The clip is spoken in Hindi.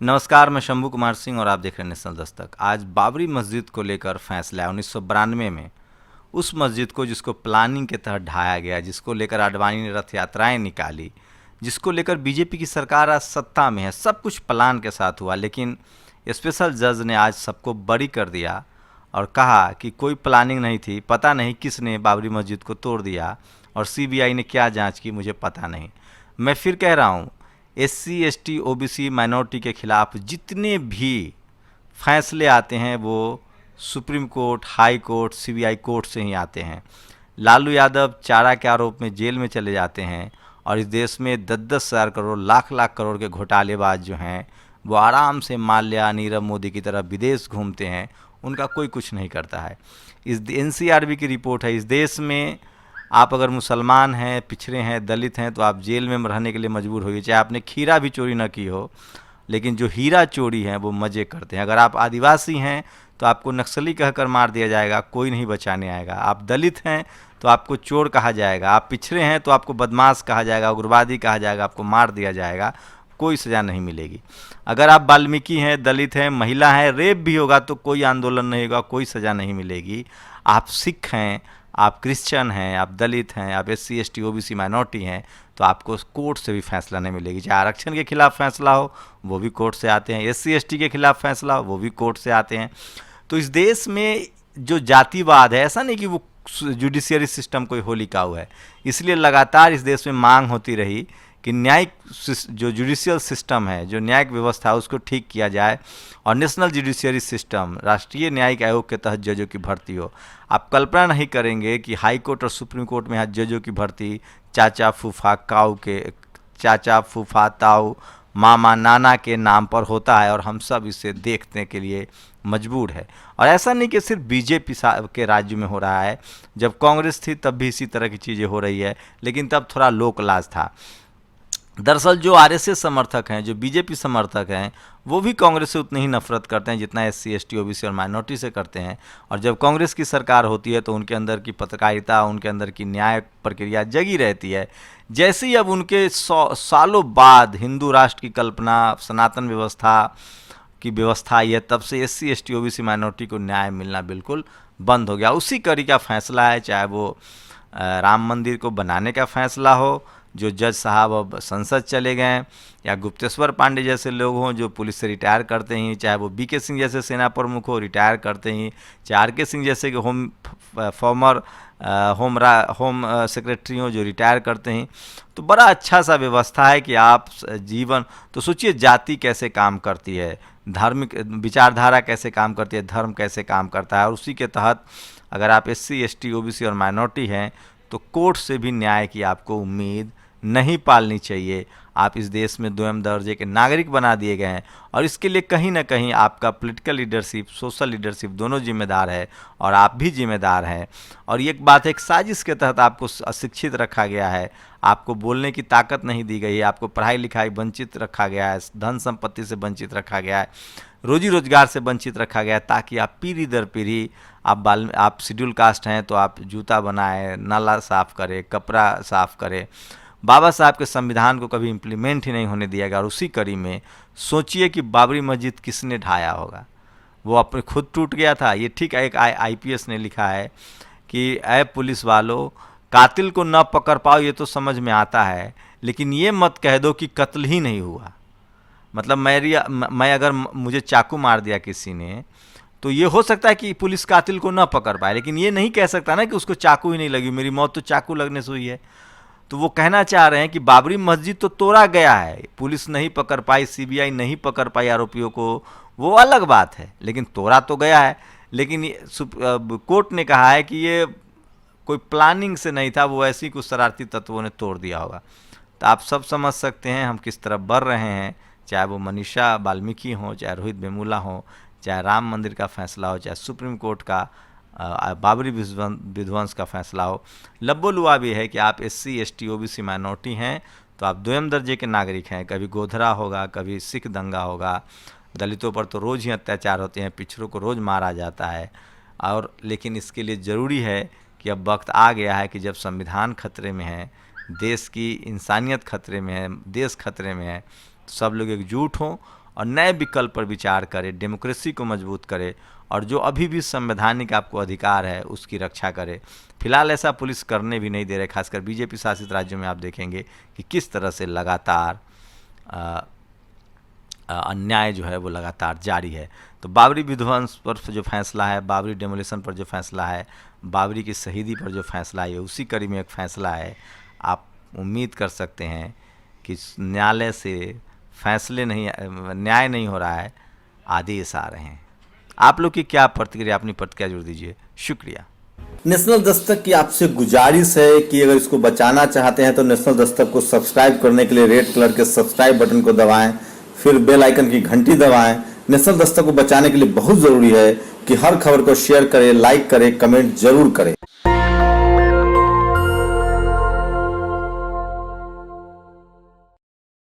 नमस्कार, मैं शंभू कुमार सिंह और आप देख रहे हैं नेशनल दस्तक। आज बाबरी मस्जिद को लेकर फैसला है। 1992 में उस मस्जिद को जिसको प्लानिंग के तहत ढाया गया, जिसको लेकर आडवाणी ने रथ यात्राएं निकाली, जिसको लेकर बीजेपी की सरकार आज सत्ता में है, सब कुछ प्लान के साथ हुआ। लेकिन स्पेशल जज ने आज सबको बरी कर दिया और कहा कि कोई प्लानिंग नहीं थी, पता नहीं किसने बाबरी मस्जिद को तोड़ दिया और सीबीआई ने क्या जांच की मुझे पता नहीं। मैं फिर कह रहा हूँ, एससी, एसटी, ओबीसी, माइनॉरिटी के खिलाफ जितने भी फैसले आते हैं वो supreme court, high court, CBI court से ही आते हैं। लालू यादव चारा के आरोप में जेल में चले जाते हैं और इस देश में 10-10 हज़ार करोड़, लाख लाख करोड़ के घोटालेबाज जो हैं वो आराम से माल्या, नीरव मोदी की तरह विदेश घूमते हैं, उनका कोई कुछ नहीं करता है। इस एनसीआरबी की रिपोर्ट है, इस देश में आप अगर मुसलमान हैं, पिछड़े हैं, दलित हैं तो आप जेल में रहने के लिए मजबूर होइए, चाहे आपने खीरा भी चोरी न की हो। लेकिन जो हीरा चोरी हैं वो मज़े करते हैं। अगर आप आदिवासी हैं तो आपको नक्सली कहकर मार दिया जाएगा, कोई नहीं बचाने आएगा। आप दलित हैं तो आपको चोर कहा जाएगा, आप पिछड़े हैं तो आपको बदमाश कहा जाएगा, उग्रवादी कहा जाएगा, आपको मार दिया जाएगा, कोई सज़ा नहीं मिलेगी। अगर आप वाल्मीकि हैं, दलित हैं, महिला हैं, रेप भी होगा तो कोई आंदोलन नहीं होगा, कोई सज़ा नहीं मिलेगी। आप सिख हैं, आप क्रिश्चियन हैं, आप दलित हैं, आप एससी, एसटी, ओबीसी, माइनॉरिटी हैं तो आपको कोर्ट से भी फैसला नहीं मिलेगी। चाहे आरक्षण के खिलाफ फैसला हो वो भी कोर्ट से आते हैं, एससी, एसटी के खिलाफ फैसला हो वो भी कोर्ट से आते हैं। तो इस देश में जो जातिवाद है, ऐसा नहीं कि वो जुडिशियरी सिस्टम कोई होलिकाऊ है, इसलिए लगातार इस देश में मांग होती रही कि न्यायिक जो जुडिशियल सिस्टम है, जो न्यायिक व्यवस्था है, उसको ठीक किया जाए और नेशनल जुडिशियरी सिस्टम, राष्ट्रीय न्यायिक आयोग के तहत जजों की भर्ती हो। आप कल्पना नहीं करेंगे कि हाई कोर्ट और सुप्रीम कोर्ट में यहाँ जजों की भर्ती चाचा फूफा काऊ के, चाचा फूफा ताऊ, मामा नाना के नाम पर होता है और हम सब इसे देखने के लिए मजबूर है। और ऐसा नहीं कि सिर्फ बीजेपी के राज्य में हो रहा है, जब कांग्रेस थी तब भी इसी तरह की चीज़ें हो रही है, लेकिन तब थोड़ा लोकलाज था। दरअसल जो आरएसएस समर्थक हैं, जो बीजेपी समर्थक हैं, वो भी कांग्रेस से उतनी ही नफरत करते हैं जितना एससी, एसटी, ओबीसी और माइनॉरिटी से करते हैं। और जब कांग्रेस की सरकार होती है तो उनके अंदर की पत्रकारिता, उनके अंदर की न्याय प्रक्रिया जगी रहती है। जैसे ही अब उनके सालों बाद हिंदू राष्ट्र की कल्पना, सनातन व्यवस्था की व्यवस्था आई है, तब से एससी, एसटी, ओबीसी, माइनॉरिटी को न्याय मिलना बिल्कुल बंद हो गया। उसी कड़ी का फैसला है, चाहे वो राम मंदिर को बनाने का फैसला हो, जो जज साहब अब संसद चले गए, या गुप्तेश्वर पांडे जैसे लोग हों जो पुलिस से रिटायर करते ही, चाहे वो बीके सिंह जैसे सेना प्रमुख हो, रिटायर करते ही, चाहे आरके सिंह जैसे कि फॉर्मर होम सेक्रेटरी हों जो रिटायर करते हैं। तो बड़ा अच्छा सा व्यवस्था है कि आप जीवन, तो सोचिए जाति कैसे काम करती है, धार्मिक विचारधारा कैसे काम करती है, धर्म कैसे काम करता है, और उसी के तहत अगर आप एससी, एसटी, ओबीसी और माइनॉरिटी हैं तो कोर्ट से भी न्याय की आपको उम्मीद नहीं पालनी चाहिए। आप इस देश में दोयम दर्जे के नागरिक बना दिए गए हैं और इसके लिए कहीं ना कहीं आपका पॉलिटिकल लीडरशिप, सोशल लीडरशिप दोनों जिम्मेदार है और आप भी जिम्मेदार हैं। और ये एक बात है, एक साजिश के तहत आपको अशिक्षित रखा गया है, आपको बोलने की ताकत नहीं दी गई है, आपको पढ़ाई लिखाई वंचित रखा गया है, धन संपत्ति से वंचित रखा गया है, रोजी रोजगार से वंचित रखा गया है, ताकि आप पीढ़ी दर पीढ़ी आप शेड्यूल कास्ट हैं तो आप जूता बनाए, नाला साफ़ करें, कपड़ा साफ़ करें। बाबा साहब के संविधान को कभी इम्प्लीमेंट ही नहीं होने दिया गया। और उसी कड़ी में सोचिए कि बाबरी मस्जिद किसने ढाया होगा, वो अपने खुद टूट गया था। ये ठीक है, एक आईपीएस ने लिखा है कि ऐ पुलिस वालों, कातिल को न पकड़ पाओ ये तो समझ में आता है, लेकिन ये मत कह दो कि कत्ल ही नहीं हुआ। मतलब मैं अगर मुझे चाकू मार दिया किसी ने तो ये हो सकता है कि पुलिस कातिल को ना पकड़ पाए, लेकिन ये नहीं कह सकता ना कि उसको चाकू ही नहीं लगी, मेरी मौत तो चाकू लगने से हुई है। तो वो कहना चाह रहे हैं कि बाबरी मस्जिद तो तोड़ा गया है, पुलिस नहीं पकड़ पाई, सीबीआई नहीं पकड़ पाई आरोपियों को, वो अलग बात है, लेकिन तोड़ा तो गया है। लेकिन कोर्ट ने कहा है कि ये कोई प्लानिंग से नहीं था, वो ऐसी कुछ शरारती तत्वों ने तोड़ दिया होगा। तो आप सब समझ सकते हैं हम किस तरफ बढ़ रहे हैं, चाहे वो मनीषा वाल्मीकि हों, चाहे रोहित वेमुला हों, चाहे राम मंदिर का फैसला हो, चाहे सुप्रीम कोर्ट का बाबरी विध्वंस का फैसला हो। लब्बो लुआब ये है कि आप एससी, एसटी, ओबीसी, माइनॉरिटी हैं तो आप दोयम दर्जे के नागरिक हैं। कभी गोधरा होगा, कभी सिख दंगा होगा, दलितों पर तो रोज़ ही अत्याचार होते हैं, पिछड़ों को रोज़ मारा जाता है। और लेकिन इसके लिए ज़रूरी है कि अब वक्त आ गया है कि जब संविधान खतरे में है, देश की इंसानियत खतरे में है, देश खतरे में है, तो सब लोग एकजुट हों और नए विकल्प पर विचार करे, डेमोक्रेसी को मजबूत करे और जो अभी भी संवैधानिक आपको अधिकार है उसकी रक्षा करे। फिलहाल ऐसा पुलिस करने भी नहीं दे रहे, खासकर बीजेपी शासित राज्यों में आप देखेंगे कि किस तरह से लगातार अन्याय जो है वो लगातार जारी है। तो बाबरी विध्वंस पर जो फैसला है, बाबरी डेमोलिशन पर जो फैसला है, बाबरी की शहीदी पर जो फैसला है, उसी कड़ी में एक फैसला है। आप उम्मीद कर सकते हैं कि न्यायालय से फैसले नहीं, न्याय नहीं हो रहा है, आदेश आ रहे हैं। आप लोग की क्या प्रतिक्रिया, अपनी प्रतिक्रिया जोड़ दीजिए। शुक्रिया। नेशनल दस्तक की आपसे गुजारिश है कि अगर इसको बचाना चाहते हैं तो नेशनल दस्तक को सब्सक्राइब करने के लिए रेड कलर के सब्सक्राइब बटन को दबाएं, फिर बेल आइकन की घंटी दबाएं। नेशनल दस्तक को बचाने के लिए बहुत जरूरी है कि हर खबर को शेयर करें, लाइक करें, कमेंट जरूर करें।